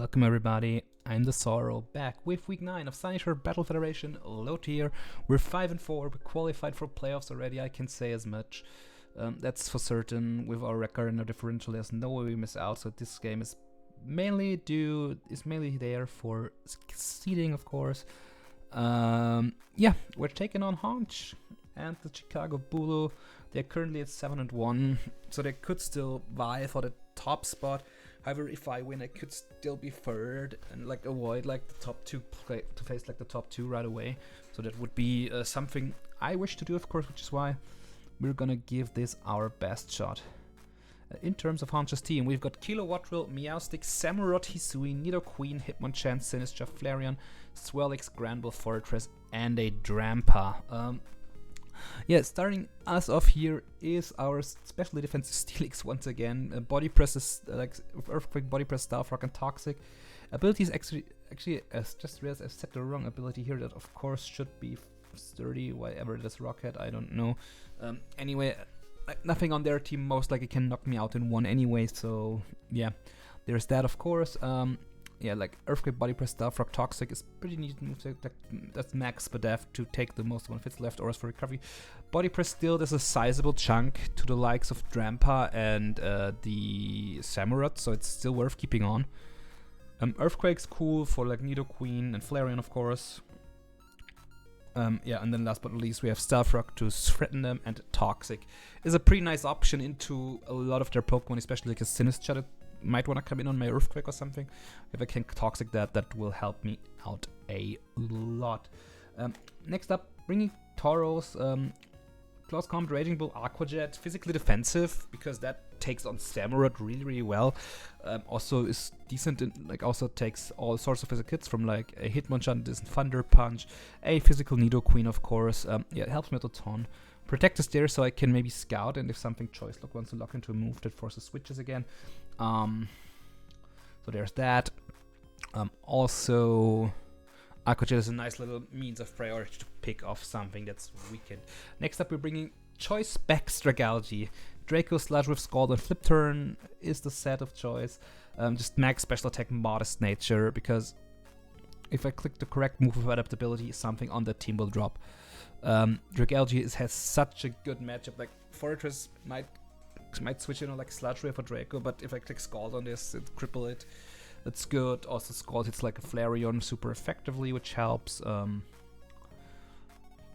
Welcome everybody, I'm the Sorrow, back with week 9 of Sunyshore Battle Federation, LowTier. We're 5-4, we qualified for playoffs already, I can say as much. That's for certain. With our record and our differential, there's no way we miss out, so this game is mainly there for seeding, of course. Yeah, we're taking on Honch and the Chicago Bulu. They're currently at 7-1, so they could still vie for the top spot. However, if I win, I could still be third and like avoid like the top two, to face like the top two right away. So that would be something I wish to do, of course, which is why we're gonna give this our best shot. In terms of Honch's team, we've got Kilo Watril, Meowstick, Samurott, Hisui, Nidoqueen, Hitmonchan, Sunyshore, Flareon, Swellix, Granbull, Fortress, and a Drampa. Yeah, starting us off here is our specially defensive Steelix once again. Body press is like Earthquake, Body Press, Staff Rock, and Toxic. Abilities actually, just realized I've set the wrong ability here. That of course should be Sturdy, whatever it is, Rockhead, I don't know. Anyway, nothing on their team most likely can knock me out in one anyway. So yeah, there's that of course. Yeah, like Earthquake, Body Press, Staff Rock, Toxic is pretty neat move. That's max SBF to take the most one if it's left, or as for recovery. Body Press still there's a sizable chunk to the likes of Drampa and the Samurott, so it's still worth keeping on. Earthquake's cool for like Nidoqueen and Flareon, of course. Yeah, and then last but not least we have Stealth Rock to threaten them, and Toxic is a pretty nice option into a lot of their Pokemon, especially like a Sunyshore that might want to come in on my Earthquake or something. If I can Toxic that will help me out a lot. Next up, bringing Tauros, Close Combat, Raging Bull, Aqua Jet, physically defensive because that takes on Samurott really well. Also is decent in, like, also takes all sorts of physical hits from like a Hitmonchan, this Thunder Punch, a physical Nidoqueen of course. Yeah, it helps me out a ton. Protect is there so I can maybe scout, and if something Choice Lock wants to lock into a move that forces switches again. So there's that. Also, Aqua Jet is a nice little means of priority to pick off something that's weakened. Next up, we're bringing Choice Spec Stragalgy. Draco, Sludge with Scald and Flip Turn is the set of choice. Just max special attack, modest nature, because if I click the correct move with adaptability, something on the team will drop. Dragalgy has such a good matchup. Like Fortress might switch in on like Sludge Wave for Draco, but if I click Scald on this, it cripple it. That's good. Also, Scald hits like a Flareon super effectively, which helps.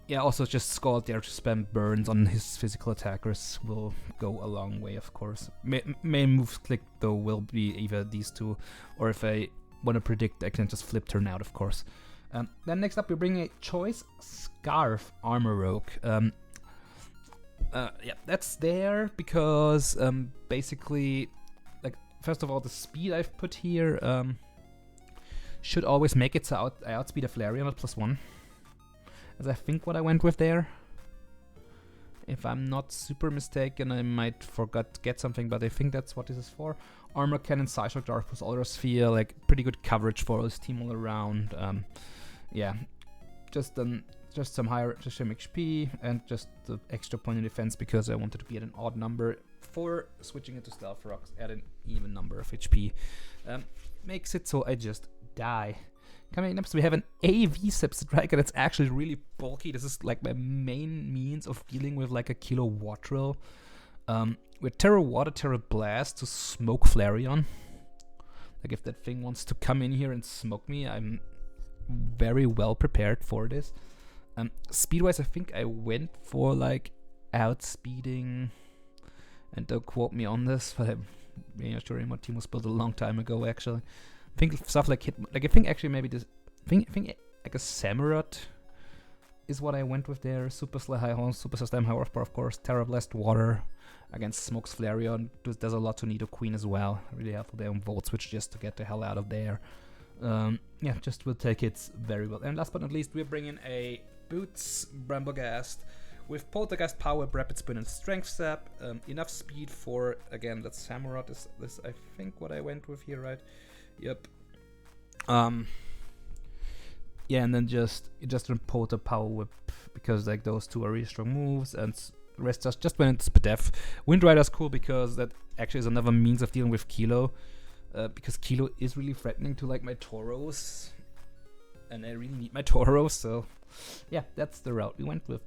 Yeah, also just Scald there to spam burns on his physical attackers will go a long way, of course. Main moves click though will be either these two, or if I want to predict, I can just Flip Turn out, of course. Then next up, we bring a Choice Scarf Armor Rogue. Yeah, that's there because basically, like, first of all, the speed I've put here should always make it so I outspeed a Flareon at +1. As I think what I went with there. If I'm not super mistaken, I might forget to get something, but I think that's what this is for. Armor Cannon, Psyshock, Dark Pulse, Aura Sphere, like pretty good coverage for this team all around. Yeah, just some higher HP and just the extra point in defense because I wanted to be at an odd number for switching into Stealth Rocks at an even number of HP. Makes it so I just die. Coming up, so we have an AV-Sep Striker that's actually really bulky. This is like my main means of dealing with like a Kilo Watril. With Terra Water, Terra Blast to smoke Flareon. Like if that thing wants to come in here and smoke me, I'm very well prepared for this. Speed-wise, I think I went for like outspeeding, and don't quote me on this, but I'm really not sure my team was built a long time ago actually. I think stuff like I think actually maybe this think like a Samurott is what I went with there. Super Sly High Horn, Super Slam High Horsepower, of course. Terra Blast Water against Smokes Flareon. Does a lot to Nidoqueen as well. Really helpful there on Volt Switch just to get the hell out of there. Yeah, just will take it very well. And last but not least, we're bringing a Boots Bramblegast with Poltergeist Power, Rapid Spin, and Strength Sap. Enough speed for, again, that Samurott is this, I think, what I went with here, right? Yep. Yeah, and then just Polter Power Whip because like those two are really strong moves, and the rest just went into SBF. Wind Rider's cool because that actually is another means of dealing with Kilo. because Kilo is really threatening to like my Tauros, and I really need my Tauros. So yeah, that's the route we went with.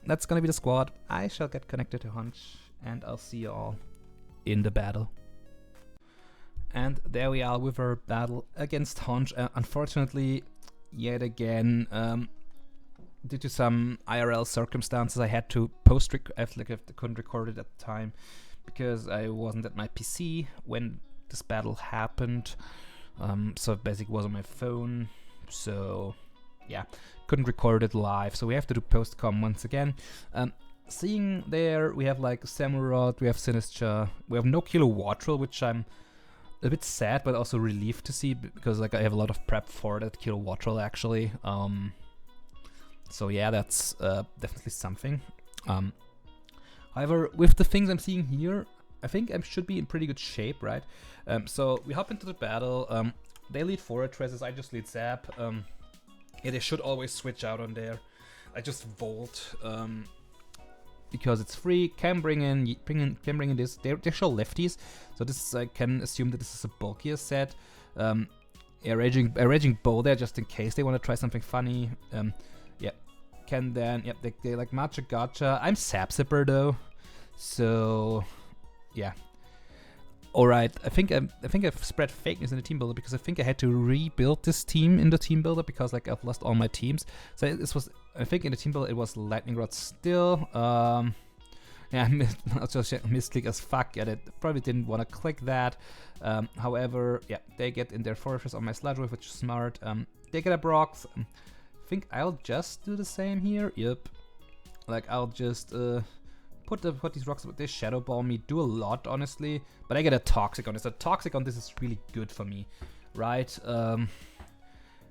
That's gonna be the squad. I shall get connected to Honch, and I'll see you all in the battle. And there we are with our battle against Honch. Unfortunately, yet again, due to some IRL circumstances, I had to I couldn't record it at the time because I wasn't at my PC when this battle happened. So basically it was on my phone. So yeah, couldn't record it live. So we have to do post-com once again. Seeing there, we have like Samurott, we have Sunyshore, we have no Kilo Watrel, which I'm a bit sad but also relieved to see, because like I have a lot of prep for that Kilo Watrel actually. So yeah, that's definitely something. However, with the things I'm seeing here, I think I should be in pretty good shape, right? So we hop into the battle. They lead Fortresses, I just lead Zap. Yeah, they should always switch out on there. I just Volt because it's free. Can bring in this. They show lefties, so this I can assume that this is a bulkier set. Yeah, raging Bow there just in case they want to try something funny. Yeah, can then they like Matcha Gotcha. I'm Sap Zipper though, so yeah. Alright, I think I've spread fake news in the team builder because I think I had to rebuild this team in the team builder because like I've lost all my teams. So this was, I think in the team builder it was Lightning Rod still. Yeah, I just misclick as fuck at it. Probably didn't want to click that. However, yeah, they get in their fortress on my Sludge Wave, which is smart. They get up rocks. I think I'll just do the same here. Yep. Like I'll just put these rocks, they Shadow Ball me, do a lot honestly, but I get a Toxic on this. A Toxic on this is really good for me, right?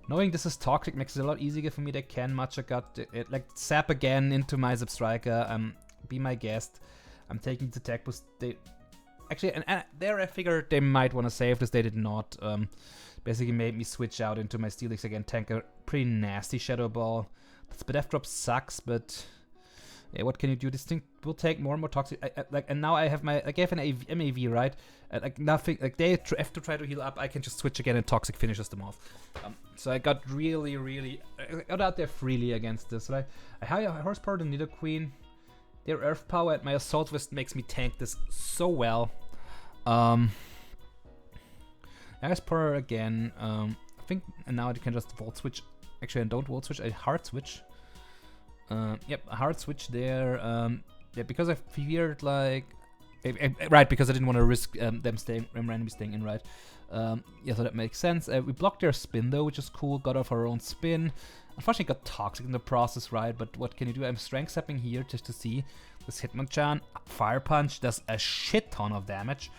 Knowing this is Toxic makes it a lot easier for me. They can Matcha Gut, like Zap again into my Zip Striker, be my guest. I'm taking the attack boost. They actually, and there I figured they might want to save this, they did not. Basically made me switch out into my Steelix again, tank a pretty nasty Shadow Ball. The SBF drop sucks, but yeah, what can you do? This thing will take more and more Toxic. Like, and now I have my, I gave an MAV, right? Like nothing, like they have to try to heal up. I can just switch again and Toxic finishes them off. So I got really, I got out there freely against this, right? I higher horsepower than Nidoqueen. Their Earth Power and my Assault Vest makes me tank this so well. Horsepower again. I think now I can just Volt Switch. Actually, I don't Volt Switch. I Hard Switch. Yep, a hard switch there. Yeah, because I feared like, right, because I didn't want to risk them randomly staying in, right? Yeah, so that makes sense. We blocked their spin though, which is cool. Got off our own spin. Unfortunately, got Toxic in the process, right? But what can you do? I'm strength zapping here just to see this Hitmonchan. Fire Punch does a shit ton of damage.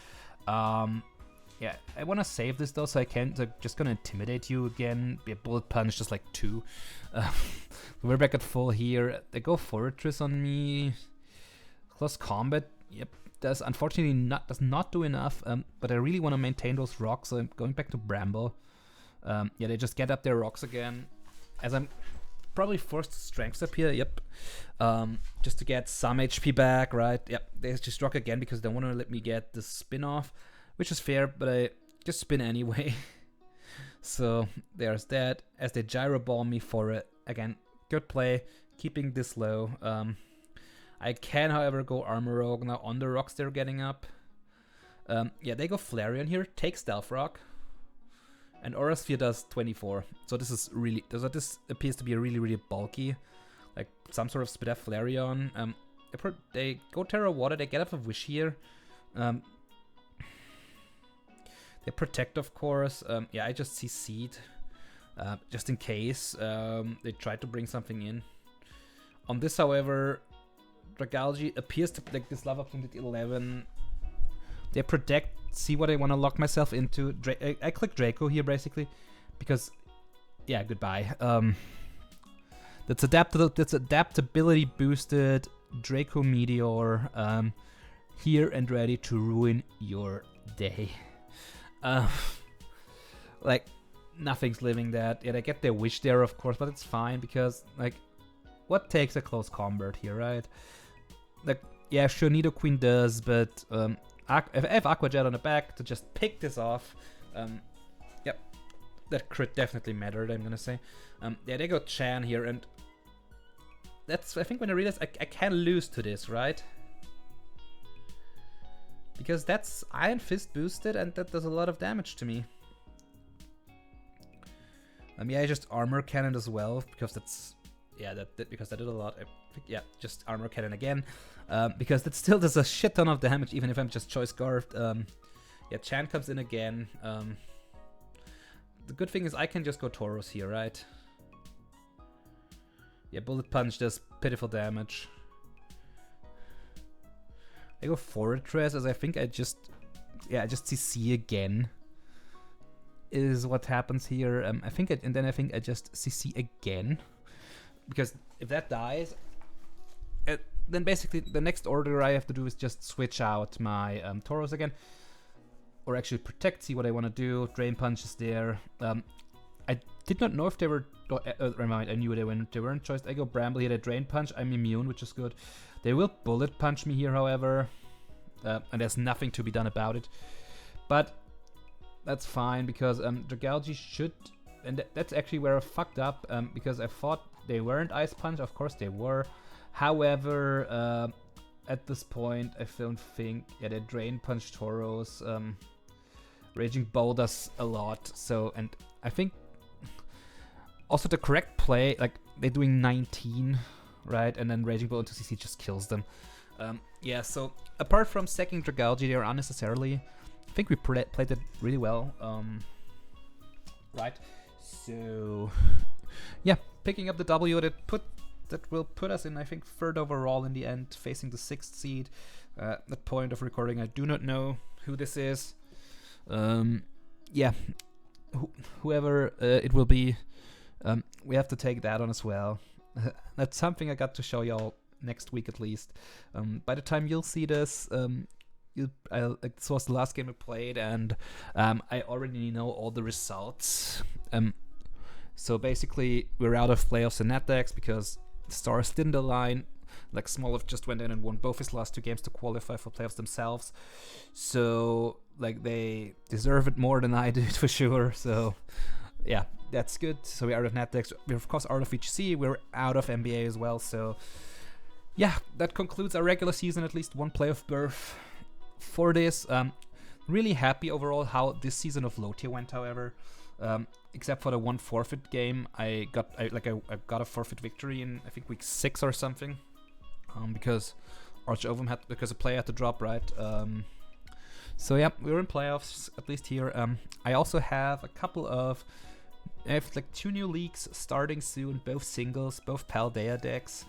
Yeah, I want to save this though, so I can't. So I'm just gonna intimidate you again. Be a Bullet Punch, just like 2. We're back at full here. They go Fortress on me. Close combat. Yep, does unfortunately does not do enough. But I really want to maintain those rocks, so I'm going back to Bramble. Yeah, they just get up their rocks again, as I'm probably forced to strength up here. Yep, just to get some HP back, right? Yep, they just rock again because they want to let me get the spin off. Which is fair, but I just spin anyway. So there's that. As they Gyro Ball me for it. Again, good play. Keeping this low. I can, however, go Armor Rogue now on the rocks they're getting up. Yeah, they go Flareon here. Take Stealth Rock. And Aura Sphere does 24. So this is really... So this appears to be a really bulky. Like some sort of SBF Flareon. They go Terra Water. They get up a Wish here. They protect, of course. Yeah, I just see Seed, just in case they try to bring something in. On this, however, Dragalge appears to like this Lava Plume at 11. They protect. See what I want to lock myself into. I click Draco here basically, because yeah, goodbye. That's adaptability boosted Draco Meteor here and ready to ruin your day. Like nothing's living that. Yeah, they get their Wish there, of course, but it's fine because like, what takes a close combat here, right? Like, yeah, sure, Nidoqueen does, but if I have Aqua Jet on the back to just pick this off, Yep, that crit definitely mattered, I'm gonna say. Yeah, they got Chan here, and that's, I think when I realized I can lose to this, right? Because that's Iron Fist boosted, and that does a lot of damage to me. Yeah, I just Armor Cannon as well, because that's, yeah, because that did a lot. I think, yeah, just Armor Cannon again, because that still does a shit ton of damage, even if I'm just Choice Scarfed. Yeah, Chan comes in again. The good thing is I can just go Tauros here, right? Yeah, Bullet Punch does pitiful damage. I go Fortress, as I think I just CC again is what happens here. I think I just CC again, because if that dies, then basically the next order I have to do is just switch out my Tauros again, or actually protect. See what I want to do. Drain Punch is there. I did not know if they were. Remind, I knew they weren't choiced. I go Bramble here. They Drain Punch. I'm immune, which is good. They will Bullet Punch me here, however, and there's nothing to be done about it. But that's fine, because Dragalge should, and that's actually where I fucked up, because I thought they weren't Ice Punch. Of course they were. However, at this point, I don't think, yeah, they Drain Punch Tauros. Raging Bull does a lot. So, and I think also the correct play, like they're doing 19, right? And then Raging Bull into CC just kills them. Yeah, so apart from sacking Dragalge there unnecessarily, I think we played it really well. Right, so yeah, picking up the W that will put us in, I think, third overall in the end, facing the 6th seed. At that point of recording, I do not know who this is. Yeah, whoever it will be, we have to take that on as well. That's something I got to show y'all next week at least. By the time you'll see this, this was the last game I played, and I already know all the results. So basically, we're out of playoffs and NetDex because the stars didn't align. Like Smolov just went in and won both his last 2 games to qualify for playoffs themselves. So like they deserve it more than I did for sure. So yeah, that's good. So we're out of NetDex. We're of course out of VGC. We're out of NBA as well. So yeah, that concludes our regular season. At least one playoff berth for this. Really happy overall how this season of LowTier went. However, except for the one forfeit game, I got a forfeit victory in I think week 6 or something. Because Archovum because a player had to drop, right? So yeah, we're in playoffs at least here. I also have I have like 2 new leagues starting soon, both singles, both Paldea decks,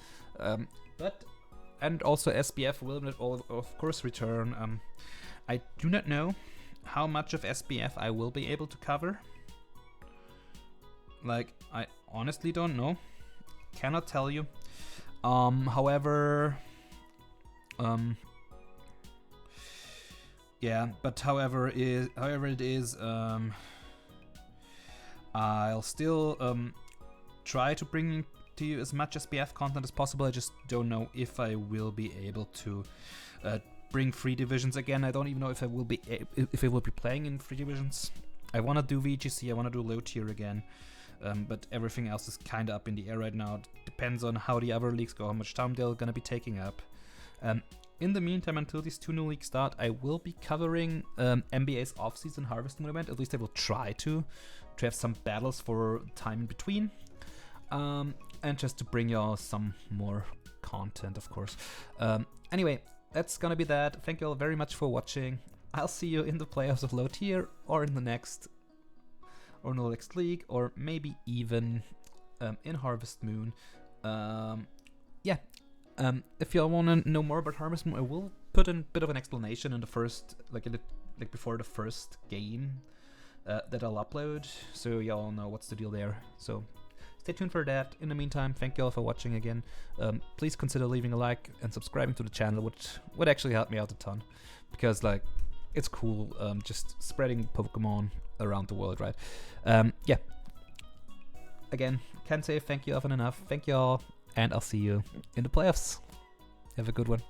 and also SBF will of course return. I do not know how much of SBF I will be able to cover. Like, I honestly don't know. Cannot tell you. However, yeah, but however it is, I'll still try to bring to you as much SBF content as possible. I just don't know if I will be able to bring 3 divisions again. I don't even know if I will be playing in 3 divisions. I want to do VGC. I want to do LowTier again. But everything else is kind of up in the air right now. It depends on how the other leagues go, how much time they're going to be taking up. In the meantime, until these 2 new leagues start, I will be covering NBA's off-season Harvest Moon event. At least I will try to have some battles for time in between. And just to bring y'all some more content, of course. Anyway, that's going to be that. Thank you all very much for watching. I'll see you in the playoffs of LowTier or in the next league, or maybe even in Harvest Moon. Yeah, if y'all want to know more about Harvest Moon, I will put in a bit of an explanation in the first, before the first game that I'll upload, so y'all know what's the deal there. So stay tuned for that. In the meantime, thank y'all for watching again. Please consider leaving a like and subscribing to the channel, which would actually help me out a ton, because it's cool just spreading Pokemon around the world, right? Yeah. Again, can't say thank you often enough. Thank you all, and I'll see you in the playoffs. Have a good one.